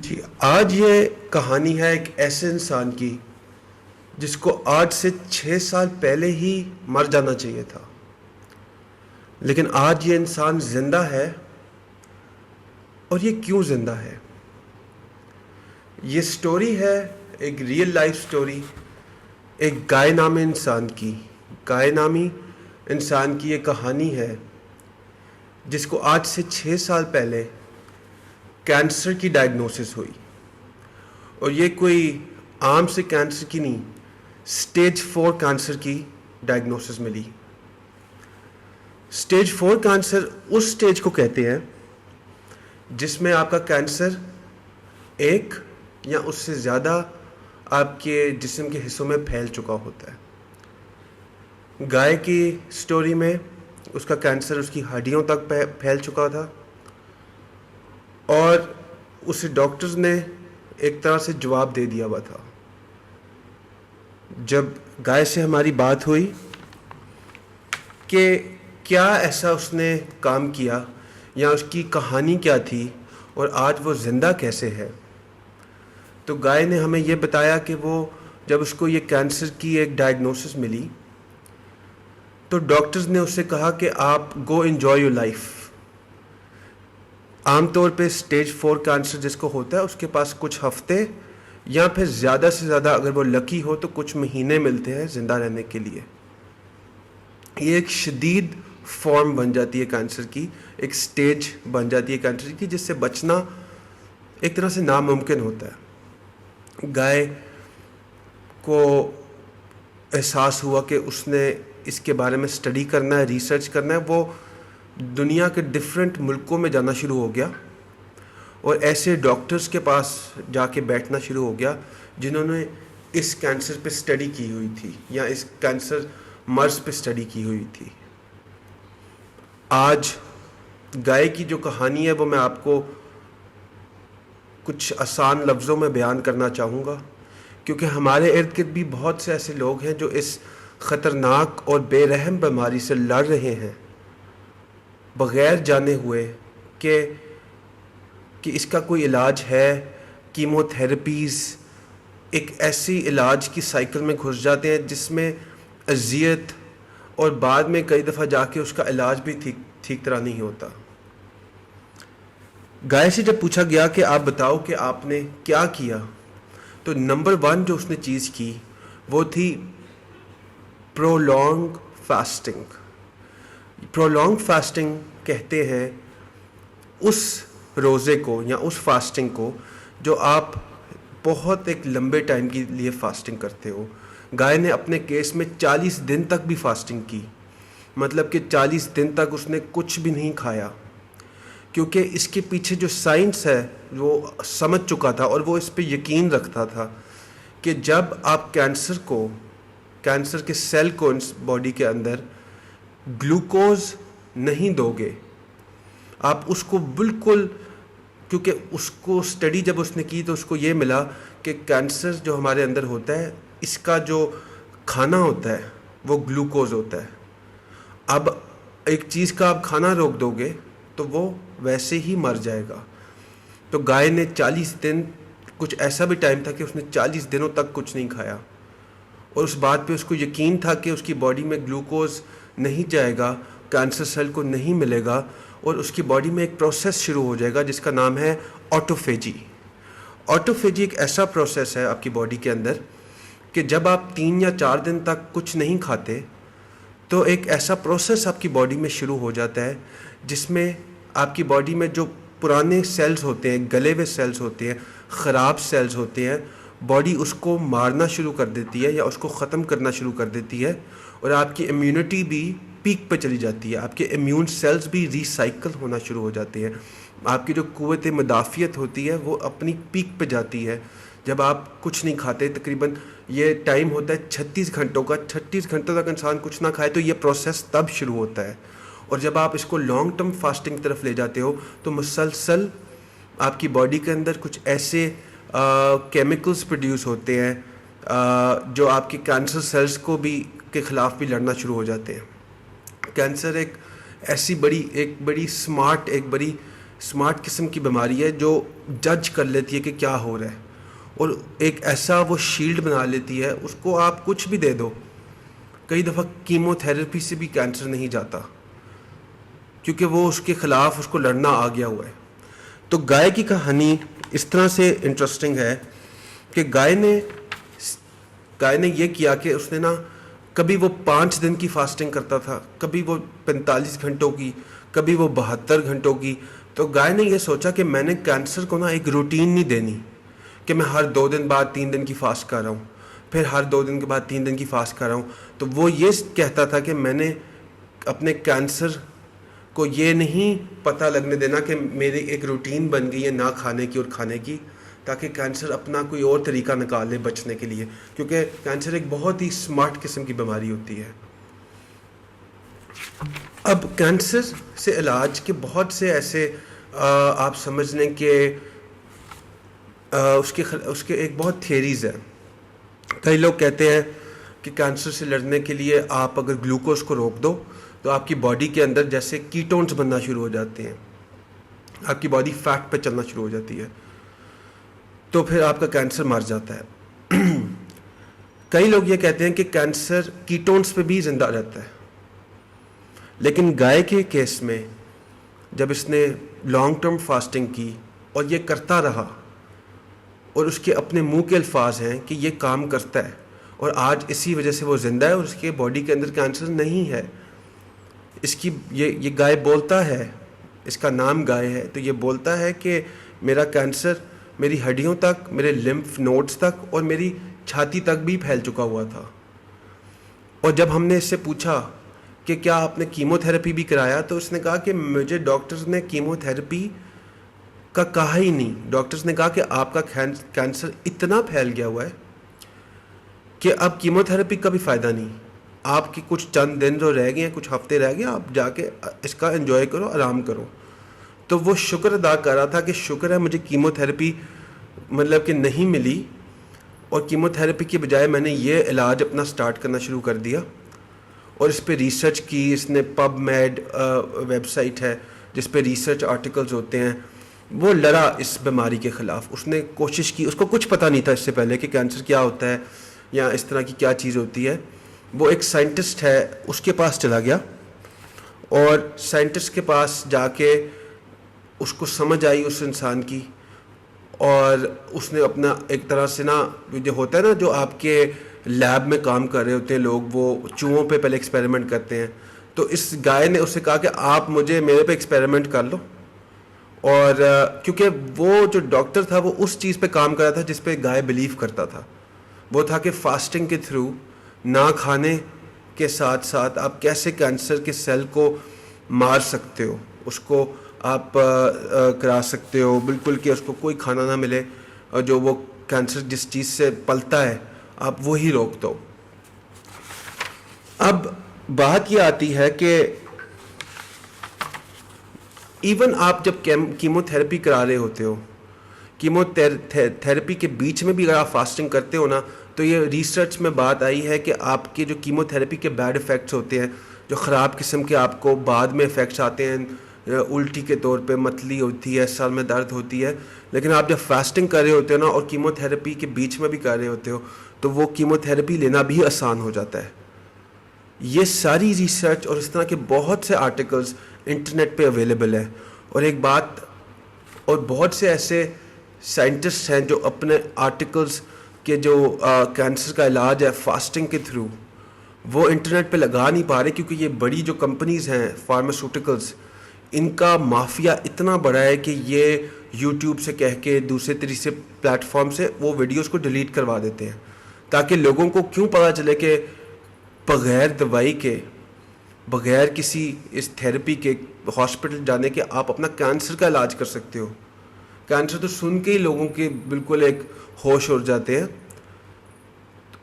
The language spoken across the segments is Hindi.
जी, आज ये कहानी है एक ऐसे इंसान की जिसको आज से 6 साल पहले ही मर जाना चाहिए था, लेकिन आज ये इंसान जिंदा है। और ये क्यों जिंदा है? ये स्टोरी है एक रियल लाइफ स्टोरी, एक गाय नामी इंसान की। गाय नामी इंसान की ये कहानी है जिसको आज से 6 साल पहले कैंसर की डायग्नोसिस हुई। और ये कोई आम से कैंसर की नहीं, स्टेज 4 कैंसर की डायग्नोसिस मिली। स्टेज 4 कैंसर उस स्टेज को कहते हैं जिसमें आपका कैंसर एक या उससे ज़्यादा आपके जिस्म के हिस्सों में फैल चुका होता है। गाय की स्टोरी में उसका कैंसर उसकी हड्डियों तक फैल चुका था और उसे डॉक्टर्स ने एक तरह से जवाब दे दिया हुआ था। जब गाय से हमारी बात हुई कि क्या ऐसा उसने काम किया या उसकी कहानी क्या थी और आज वो ज़िंदा कैसे है, तो गाय ने हमें ये बताया कि वो जब उसको ये कैंसर की एक डायग्नोसिस मिली तो डॉक्टर्स ने उससे कहा कि आप गो एंजॉय योर लाइफ। आमतौर पे स्टेज 4 कैंसर जिसको होता है उसके पास कुछ हफ्ते या फिर ज़्यादा से ज़्यादा अगर वो लकी हो तो कुछ महीने मिलते हैं ज़िंदा रहने के लिए। ये एक शदीद फॉर्म बन जाती है कैंसर की, एक स्टेज बन जाती है कैंसर की जिससे बचना एक तरह से नामुमकिन होता है। गाय को एहसास हुआ कि उसने इसके बारे में स्टडी करना है, रिसर्च करना है। वो दुनिया के डिफरेंट मुल्कों में जाना शुरू हो गया और ऐसे डॉक्टर्स के पास जाके बैठना शुरू हो गया जिन्होंने इस कैंसर पे स्टडी की हुई थी या इस कैंसर मर्ज पे स्टडी की हुई थी। आज गाय की जो कहानी है वो मैं आपको कुछ आसान लफ्ज़ों में बयान करना चाहूँगा, क्योंकि हमारे इर्द गिर्द भी बहुत से ऐसे लोग हैं जो इस ख़तरनाक और बेरहम बीमारी से लड़ रहे हैं बग़ैर जाने हुए कि इसका कोई इलाज है। कीमोथेरेपीज़ एक ऐसी इलाज की साइकिल में घुस जाते हैं जिसमें अजियत और बाद में कई दफ़ा जाके उसका इलाज भी ठीक तरह नहीं होता। गाय से जब पूछा गया कि आप बताओ कि आपने क्या किया, तो नंबर 1 जो उसने चीज़ की वो थी प्रोलॉन्ग फास्टिंग। प्रोलॉन्ग फास्टिंग कहते हैं उस रोज़े को या उस फास्टिंग को जो आप बहुत एक लंबे टाइम के लिए फास्टिंग करते हो। गाय ने अपने केस में 40 दिन तक भी फास्टिंग की, मतलब कि 40 दिन तक उसने कुछ भी नहीं खाया, क्योंकि इसके पीछे जो साइंस है वो समझ चुका था और वो इस पे यकीन रखता था कि जब आप कैंसर के सेल को बॉडी के अंदर ग्लूकोज नहीं दोगे, आप उसको बिल्कुल, क्योंकि उसको स्टडी जब उसने की तो उसको ये मिला कि कैंसर जो हमारे अंदर होता है इसका जो खाना होता है वो ग्लूकोज होता है। अब एक चीज़ का आप खाना रोक दोगे तो वो वैसे ही मर जाएगा। तो गाय ने 40 दिन, कुछ ऐसा भी टाइम था कि उसने 40 दिनों तक कुछ नहीं खाया और उस बात पे उसको यकीन था कि उसकी बॉडी में ग्लूकोज नहीं जाएगा, कैंसर सेल को नहीं मिलेगा और उसकी बॉडी में एक प्रोसेस शुरू हो जाएगा जिसका नाम है ऑटोफेजी। ऑटोफेजी एक ऐसा प्रोसेस है आपकी बॉडी के अंदर कि जब आप 3 या 4 दिन तक कुछ नहीं खाते तो एक ऐसा प्रोसेस आपकी बॉडी में शुरू हो जाता है जिसमें आपकी बॉडी में जो पुराने सेल्स होते हैं, गले हुए सेल्स होते हैं, ख़राब सेल्स होते हैं, बॉडी उसको मारना शुरू कर देती है या उसको ख़त्म करना शुरू कर देती है और आपकी इम्यूनिटी भी पीक पे चली जाती है। आपके इम्यून सेल्स भी रिसाइकल होना शुरू हो जाते हैं। आपकी जो क़ुव्वत मुदाफ़ियत होती है वो अपनी पीक पे जाती है जब आप कुछ नहीं खाते। तकरीबन ये टाइम होता है 36 घंटों का। 36 घंटों तक इंसान कुछ ना खाए तो ये प्रोसेस तब शुरू होता है। और जब आप इसको लॉन्ग टर्म फास्टिंग की तरफ ले जाते हो तो मुसलसल आपकी बॉडी के अंदर कुछ ऐसे केमिकल्स प्रोड्यूस होते हैं जो आपके कैंसर सेल्स को भी के ख़िलाफ़ भी लड़ना शुरू हो जाते हैं। कैंसर एक ऐसी बड़ी स्मार्ट, एक बड़ी स्मार्ट किस्म की बीमारी है जो जज कर लेती है कि क्या हो रहा है, और एक ऐसा वो शील्ड बना लेती है, उसको आप कुछ भी दे दो। कई दफ़ा कीमोथेरेपी से भी कैंसर नहीं जाता, क्योंकि वो उसके ख़िलाफ़ उसको लड़ना आ गया हुआ है। तो गाय की कहानी इस तरह से इंटरेस्टिंग है कि गाय ने ये किया कि उसने ना, कभी वो 5 दिन की फास्टिंग करता था, कभी वो 45 घंटों की, कभी वो 72 घंटों की। तो गाय ने ये सोचा कि मैंने कैंसर को ना एक रूटीन नहीं देनी कि मैं हर 2 दिन बाद 3 दिन की फास्ट कर रहा हूँ, फिर हर 2 दिन के बाद 3 दिन की फास्ट कर रहा हूँ। तो वो ये कहता था कि मैंने अपने कैंसर को ये नहीं पता लगने देना कि मेरी एक रूटीन बन गई है ना खाने की और खाने की, ताकि कैंसर अपना कोई और तरीका निकाल ले बचने के लिए, क्योंकि कैंसर एक बहुत ही स्मार्ट किस्म की बीमारी होती है। अब कैंसर से इलाज के बहुत से ऐसे आप समझ लें कि उसके एक बहुत थियरीज़ हैं। कई लोग कहते हैं कि कैंसर से लड़ने के लिए आप अगर ग्लूकोज को रोक दो तो आपकी बॉडी के अंदर जैसे कीटोन्स बनना शुरू हो जाते हैं, आपकी बॉडी फैट पे चलना शुरू हो जाती है, तो फिर आपका कैंसर मर जाता है। कई लोग ये कहते हैं कि कैंसर कीटोन्स पे भी जिंदा रहता है, लेकिन गाय के केस में जब इसने लॉन्ग टर्म फास्टिंग की और ये करता रहा, और उसके अपने मुंह के अल्फाज हैं कि ये काम करता है, और आज इसी वजह से वो ज़िंदा है और उसके बॉडी के अंदर कैंसर नहीं है। इसकी ये गाय बोलता है, इसका नाम गाय है, तो ये बोलता है कि मेरा कैंसर मेरी हड्डियों तक, मेरे लिम्फ नोड्स तक और मेरी छाती तक भी फैल चुका हुआ था। और जब हमने इससे पूछा कि क्या आपने कीमोथेरेपी भी कराया, तो उसने कहा कि मुझे डॉक्टर्स ने कीमोथेरेपी का कहा ही नहीं। डॉक्टर्स ने कहा कि आपका कैंसर इतना फैल गया हुआ है कि अब कीमोथेरेपी का भी फ़ायदा नहीं, आपके कुछ चंद दिन जो रह गए हैं, कुछ हफ्ते रह गए, आप जाके इसका एंजॉय करो, आराम करो। तो वो शुक्र अदा कर रहा था कि शुक्र है मुझे कीमोथेरेपी मतलब कि नहीं मिली, और कीमोथेरेपी के बजाय मैंने ये इलाज अपना स्टार्ट करना शुरू कर दिया। और इस पर रिसर्च की इसने, पबमेड वेबसाइट है जिस पे रिसर्च आर्टिकल्स होते हैं। वो लड़ा इस बीमारी के ख़िलाफ़, उसने कोशिश की। उसको कुछ पता नहीं था इससे पहले कि कैंसर क्या होता है या इस तरह की क्या चीज़ होती है। वो एक साइंटिस्ट है, उसके पास चला गया, और साइंटिस्ट के पास जाके उसको समझ आई उस इंसान की, और उसने अपना एक तरह से ना, जो होता है ना, जो आपके लैब में काम कर रहे होते हैं लोग, वो चूहों पे पहले एक्सपेरिमेंट करते हैं। तो इस गाय ने उससे कहा कि आप मेरे पे एक्सपेरिमेंट कर लो। और क्योंकि वो जो डॉक्टर था वो उस चीज़ पे काम कर रहा था जिस पे गाय बिलीव करता था। वो था कि फास्टिंग के थ्रू, ना खाने के साथ साथ आप कैसे कैंसर के सेल को मार सकते हो, उसको आप करा सकते हो बिल्कुल कि उसको कोई खाना ना मिले, और जो वो कैंसर जिस चीज़ से पलता है आप वो ही रोक दो। अब बात ये आती है कि इवन आप जब कीमोथेरेपी करा रहे होते हो, कीमोथेरेपी के बीच में भी अगर आप फास्टिंग करते हो ना, तो ये रिसर्च में बात आई है कि आपके जो कीमोथेरेपी के बैड इफ़ेक्ट्स होते हैं, जो ख़राब किस्म के आपको बाद में इफ़ेक्ट्स आते हैं, उल्टी के तौर पे मतली होती है, सर में दर्द होती है, लेकिन आप जब फास्टिंग कर रहे होते हो ना और कीमोथेरेपी के बीच में भी कर रहे होते हो, तो वो कीमोथेरेपी लेना भी आसान हो जाता है। ये सारी रिसर्च और इस तरह के बहुत से आर्टिकल्स इंटरनेट पे अवेलेबल है। और एक बात, और बहुत से ऐसे साइंटिस्ट हैं जो अपने आर्टिकल्स के जो कैंसर का इलाज है फास्टिंग के थ्रू, वो इंटरनेट पे लगा नहीं पा रहे, क्योंकि ये बड़ी जो कंपनीज़ हैं फार्मास्यूटिकल्स, इनका माफिया इतना बड़ा है कि ये यूट्यूब से कह के दूसरे तीसरे प्लेटफॉर्म से वो वीडियोस को डिलीट करवा देते हैं, ताकि लोगों को क्यों पता चले कि बग़ैर दवाई के, बग़ैर किसी इस थेरेपी के, हॉस्पिटल जाने के आप अपना कैंसर का इलाज कर सकते हो। कैंसर तो सुन के ही लोगों के बिल्कुल एक होश उड़ जाते हैं।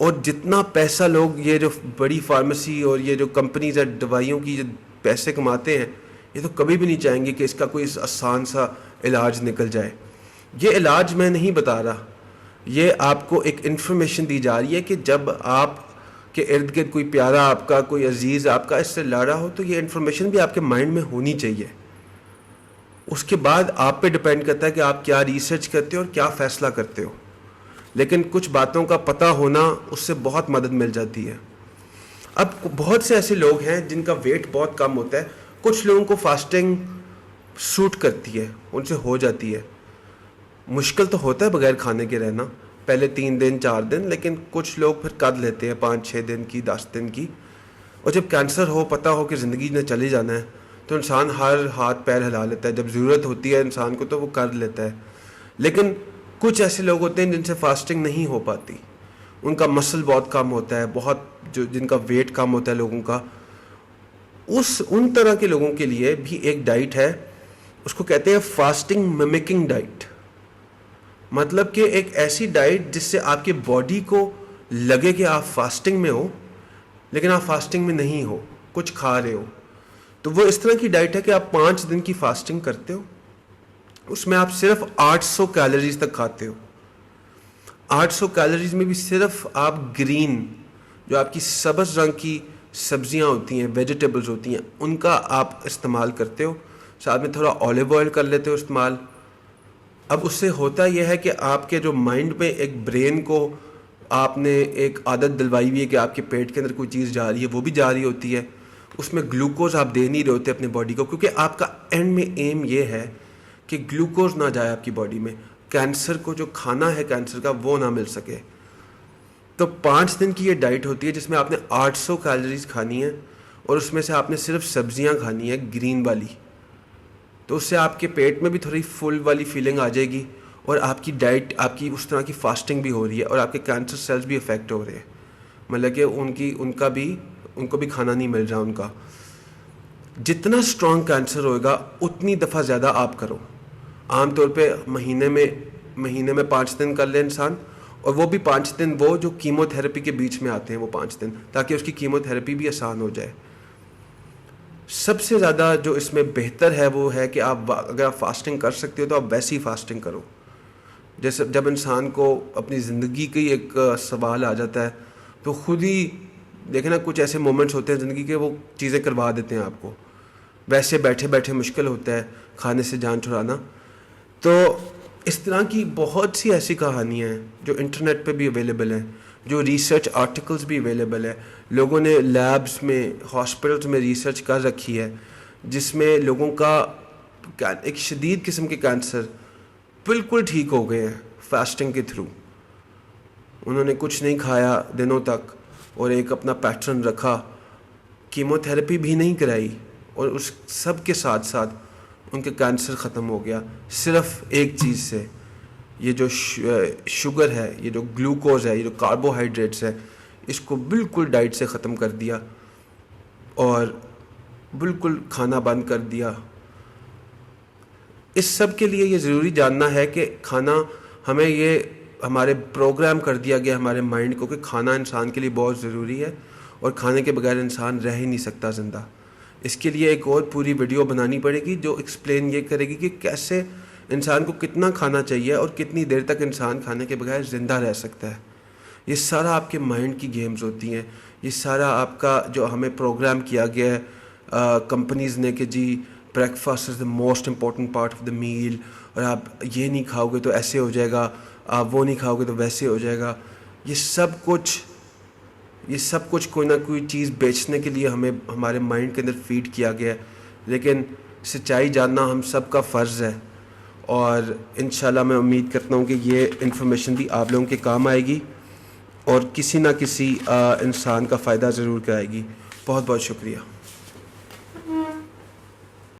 और जितना पैसा लोग, ये जो बड़ी फार्मेसी और ये जो कंपनीज है दवाइयों की, जो पैसे कमाते हैं, ये तो कभी भी नहीं चाहेंगे कि इसका कोई आसान सा इलाज निकल जाए। ये इलाज मैं नहीं बता रहा, ये आपको एक इन्फॉर्मेशन दी जा रही है कि जब आप के इर्द गिर्द कोई प्यारा आपका, कोई अजीज़ आपका इससे लड़ा हो, तो ये इन्फॉर्मेशन भी आपके माइंड में होनी चाहिए। उसके बाद आप पे डिपेंड करता है कि आप क्या रिसर्च करते हो और क्या फ़ैसला करते हो, लेकिन कुछ बातों का पता होना उससे बहुत मदद मिल जाती है। अब बहुत से ऐसे लोग हैं जिनका वेट बहुत कम होता है, कुछ लोगों को फास्टिंग सूट करती है, उनसे हो जाती है। मुश्किल तो होता है बगैर खाने के रहना, पहले 3 दिन 4 दिन, लेकिन कुछ लोग फिर कर लेते हैं 5-6 दिन की, 10 दिन की। और जब कैंसर हो, पता हो कि ज़िंदगी ने चले जाना है, तो इंसान हर हाथ पैर हिला लेता है। जब ज़रूरत होती है इंसान को तो वो कर लेता है। लेकिन कुछ ऐसे लोग होते हैं जिनसे फास्टिंग नहीं हो पाती, उनका मसल बहुत कम होता है, बहुत जो जिनका वेट कम होता है लोगों का, उन तरह के लोगों के लिए भी एक डाइट है, उसको कहते हैं फास्टिंग मिमिकिंग डाइट। मतलब कि एक ऐसी डाइट जिससे आपके बॉडी को लगे कि आप फास्टिंग में हो, लेकिन आप फास्टिंग में नहीं हो, कुछ खा रहे हो। तो वो इस तरह की डाइट है कि आप 5 दिन की फास्टिंग करते हो, उसमें आप सिर्फ 800 कैलोरीज तक खाते हो। 800 कैलोरीज में भी सिर्फ आप ग्रीन, जो आपकी सब्ज़ रंग की सब्जियां होती हैं, वेजिटेबल्स होती हैं, उनका आप इस्तेमाल करते हो। साथ में थोड़ा ऑलिव ऑयल कर लेते हो इस्तेमाल। अब उससे होता यह है कि आपके जो माइंड में एक ब्रेन को आपने एक आदत दिलवाई हुई है कि आपके पेट के अंदर कोई चीज़ जा रही है, वो भी जा रही होती है। उसमें ग्लूकोज आप दे नहीं रहे होते अपने बॉडी को, क्योंकि आपका एंड में एम ये है कि ग्लूकोज ना जाए आपकी बॉडी में, कैंसर को जो खाना है कैंसर का वो ना मिल सके। तो 5 दिन की ये डाइट होती है जिसमें आपने 800 कैलोरीज खानी है, और उसमें से आपने सिर्फ सब्जियां खानी है ग्रीन वाली। तो उससे आपके पेट में भी थोड़ी फुल वाली फीलिंग आ जाएगी, और आपकी डाइट, आपकी उस तरह की फास्टिंग भी हो रही है, और आपके कैंसर सेल्स भी इफ़ेक्ट हो रहे हैं। मतलब कि उनको भी खाना नहीं मिल रहा उनका। जितना स्ट्रॉन्ग कैंसर होएगा उतनी दफ़ा ज़्यादा आप करो। आमतौर पे महीने में 5 दिन कर ले इंसान, और वो भी 5 दिन वो जो कीमोथेरेपी के बीच में आते हैं, वो 5 दिन, ताकि उसकी कीमोथेरेपी भी आसान हो जाए। सबसे ज़्यादा जो इसमें बेहतर है वो है कि अगर आप फास्टिंग कर सकते हो तो आप वैसी फास्टिंग करो। जैसे जब इंसान को अपनी ज़िंदगी की एक सवाल आ जाता है, तो खुद ही देखें ना, कुछ ऐसे मोमेंट्स होते हैं ज़िंदगी के, वो चीज़ें करवा देते हैं आपको। वैसे बैठे बैठे मुश्किल होता है खाने से जान छुड़ाना। तो इस तरह की बहुत सी ऐसी कहानियाँ हैं जो इंटरनेट पे भी अवेलेबल हैं, जो रिसर्च आर्टिकल्स भी अवेलेबल है। लोगों ने लैब्स में, हॉस्पिटल्स में रिसर्च कर रखी है, जिसमें लोगों का एक शदीद किस्म के कैंसर बिल्कुल ठीक हो गए हैं फास्टिंग के थ्रू। उन्होंने कुछ नहीं खाया दिनों तक और एक अपना पैटर्न रखा, कीमोथेरेपी भी नहीं कराई, और उस सब के साथ साथ उनके कैंसर ख़त्म हो गया सिर्फ एक चीज़ से। ये जो शुगर है, ये जो ग्लूकोज है, ये जो कार्बोहाइड्रेट्स है, इसको बिल्कुल डाइट से ख़त्म कर दिया और बिल्कुल खाना बंद कर दिया। इस सब के लिए ये ज़रूरी जानना है कि खाना, हमें ये हमारे प्रोग्राम कर दिया गया हमारे माइंड को कि खाना इंसान के लिए बहुत ज़रूरी है, और खाने के बगैर इंसान रह ही नहीं सकता ज़िंदा। इसके लिए एक और पूरी वीडियो बनानी पड़ेगी जो एक्सप्लेन ये करेगी कि कैसे इंसान को कितना खाना चाहिए और कितनी देर तक इंसान खाने के बगैर ज़िंदा रह सकता है। ये सारा आपके माइंड की गेम्स होती हैं, ये सारा आपका जो हमें प्रोग्राम किया गया है कंपनीज़ ने कि जी breakfast is the most important part of the meal, और आप ये नहीं खाओगे तो ऐसे हो जाएगा, आप वो नहीं खाओगे तो वैसे हो जाएगा। ये सब कुछ कोई ना कोई चीज़ बेचने के लिए हमें हमारे माइंड के अंदर फीड किया गया है। लेकिन सच्चाई जानना हम सब का फ़र्ज़ है, और इंशाल्लाह मैं उम्मीद करता हूँ कि ये इन्फॉर्मेशन भी आप लोगों के काम आएगी और किसी ना किसी इंसान का फ़ायदा ज़रूर कराएगी। बहुत बहुत शुक्रिया।